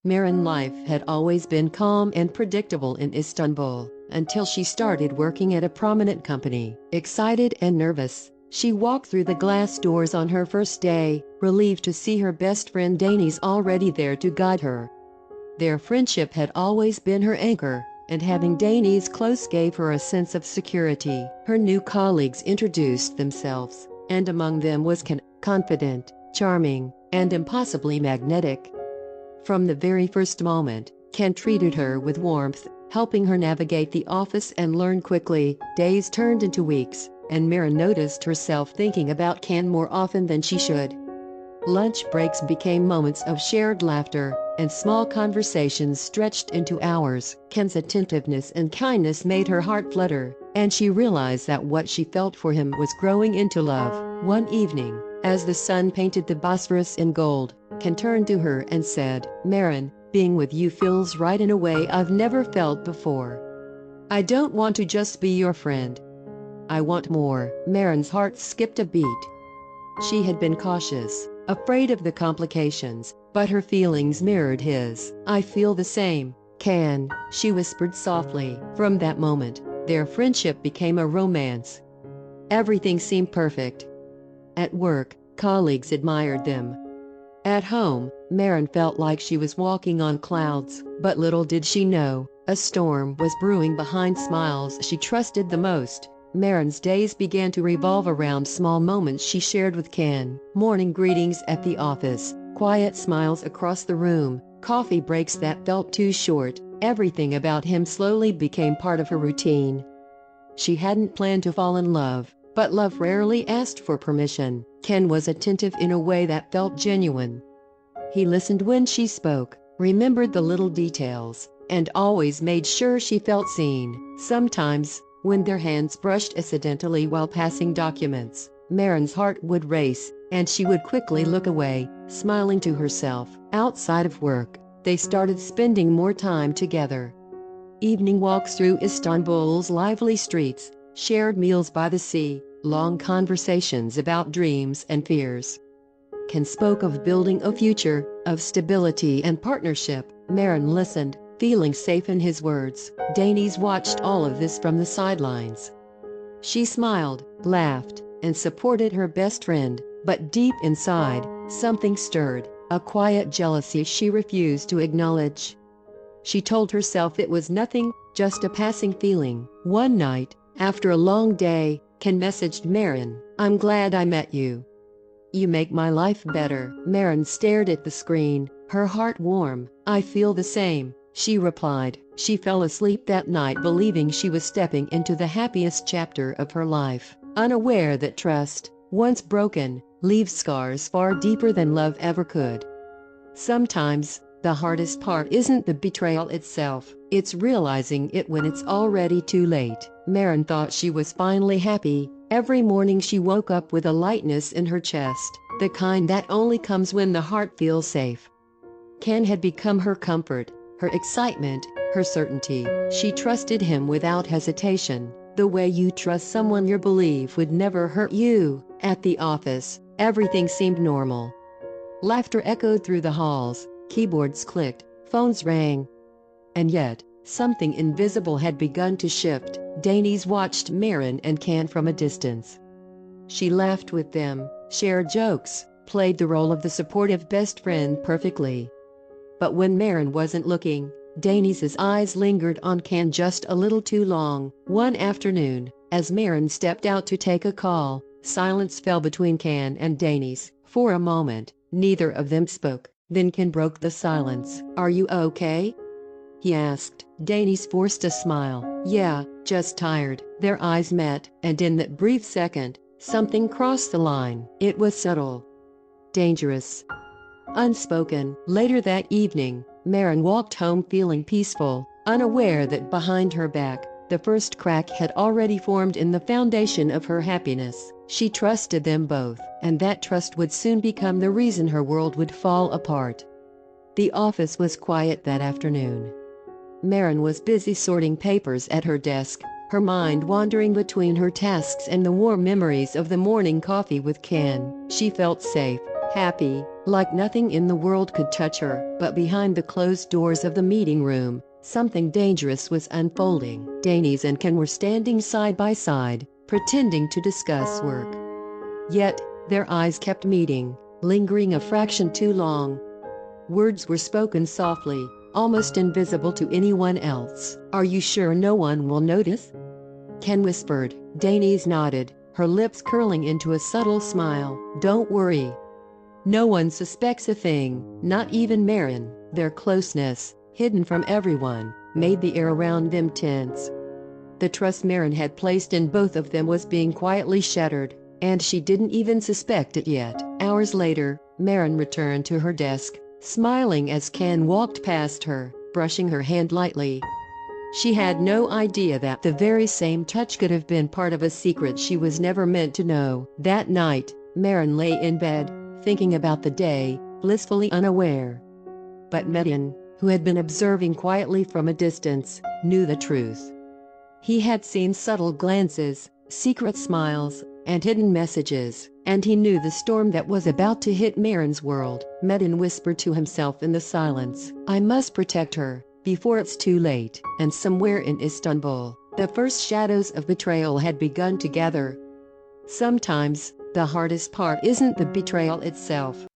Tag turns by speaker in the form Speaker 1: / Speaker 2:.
Speaker 1: Marin life had always been calm and predictable in Istanbul, until she started working at a prominent company. Excited and nervous, she walked through the glass doors on her first day, relieved to see her best friend Deniz already there to guide her. Their friendship had always been her anchor, and having Deniz close gave her a sense of security. Her new colleagues introduced themselves, and among them was Ken, confident, charming, and impossibly magnetic. From the very first moment, Ken treated her with warmth, helping her navigate the office and learn quickly. Days turned into weeks, and Marin noticed herself thinking about Ken more often than she should. Lunch breaks became moments of shared laughter, and small conversations stretched into hours. Ken's attentiveness and kindness made her heart flutter, and she realized that what she felt for him was growing into love. One evening, as the sun painted the Bosphorus in gold, Ken turned to her and said, "Marin, being with you feels right in a way I've never felt before. I don't want to just be your friend. I want more." Marin's heart skipped a beat. She had been cautious, afraid of the complications, but her feelings mirrored his. "I feel the same, Ken," she whispered softly. From that moment, their friendship became a romance. Everything seemed perfect. At work, colleagues admired them. At home, Marin felt like she was walking on clouds, but little did she know, a storm was brewing behind smiles she trusted the most. Marin's days began to revolve around small moments she shared with Ken. Morning greetings at the office, quiet smiles across the room, coffee breaks that felt too short. Everything about him slowly became part of her routine. She hadn't planned to fall in love, but love rarely asked for permission. Ken was attentive in a way that felt genuine. He listened when she spoke, remembered the little details, and always made sure she felt seen. Sometimes, when their hands brushed accidentally while passing documents, Marin's heart would race, and she would quickly look away, smiling to herself. Outside of work, they started spending more time together. Evening walks through Istanbul's lively streets, shared meals by the sea, long conversations about dreams and fears. Ken spoke of building a future, of stability and partnership. Marin listened, feeling safe in his words. Deniz watched all of this from the sidelines. She smiled, laughed, and supported her best friend, but deep inside, something stirred, a quiet jealousy she refused to acknowledge. She told herself it was nothing, just a passing feeling. One night, after a long day, Ken messaged Marin, "I'm glad I met you. You make my life better." Marin stared at the screen, her heart warm. "I feel the same," she replied. She fell asleep that night believing she was stepping into the happiest chapter of her life, unaware that trust, once broken, leaves scars far deeper than love ever could. Sometimes, the hardest part isn't the betrayal itself, it's realizing it when it's already too late. Marin thought she was finally happy. Every morning she woke up with a lightness in her chest, the kind that only comes when the heart feels safe. Ken had become her comfort, her excitement, her certainty. She trusted him without hesitation, the way you trust someone you believe would never hurt you. At the office, everything seemed normal. Laughter echoed through the halls, keyboards clicked, phones rang. And yet, something invisible had begun to shift. Deniz watched Marin and Ken from a distance. She laughed with them, shared jokes, played the role of the supportive best friend perfectly. But when Marin wasn't looking, Deniz's eyes lingered on Ken just a little too long. One afternoon, as Marin stepped out to take a call, silence fell between Ken and Deniz. For a moment, neither of them spoke. Then Ken broke the silence. "Are you okay?" he asked. Deniz forced a smile. "Yeah, just tired." Their eyes met, and in that brief second, something crossed the line. It was subtle, dangerous, unspoken. Later that evening, Marin walked home feeling peaceful, unaware that behind her back, the first crack had already formed in the foundation of her happiness. She trusted them both, and that trust would soon become the reason her world would fall apart. The office was quiet that afternoon. Marin was busy sorting papers at her desk, her mind wandering between her tasks and the warm memories of the morning coffee with Ken. She felt safe, happy, like nothing in the world could touch her. But behind the closed doors of the meeting room, something dangerous was unfolding. Denise and Ken were standing side by side, pretending to discuss work. Yet, their eyes kept meeting, lingering a fraction too long. Words were spoken softly, almost invisible to anyone else. "Are you sure no one will notice?" Ken whispered. Denise nodded, her lips curling into a subtle smile. "Don't worry. No one suspects a thing, not even Marin." Their closeness, hidden from everyone, made the air around them tense. The trust Marin had placed in both of them was being quietly shattered, and she didn't even suspect it yet. Hours later, Marin returned to her desk, smiling as Ken walked past her, brushing her hand lightly. She had no idea that the very same touch could have been part of a secret she was never meant to know. That night, Marin lay in bed, thinking about the day, blissfully unaware. But Metin, who had been observing quietly from a distance, knew the truth. He had seen subtle glances, secret smiles, and hidden messages, and he knew the storm that was about to hit Marin's world. Metin whispered to himself in the silence, "I must protect her before it's too late." And somewhere in Istanbul, the first shadows of betrayal had begun to gather. Sometimes, the hardest part isn't the betrayal itself,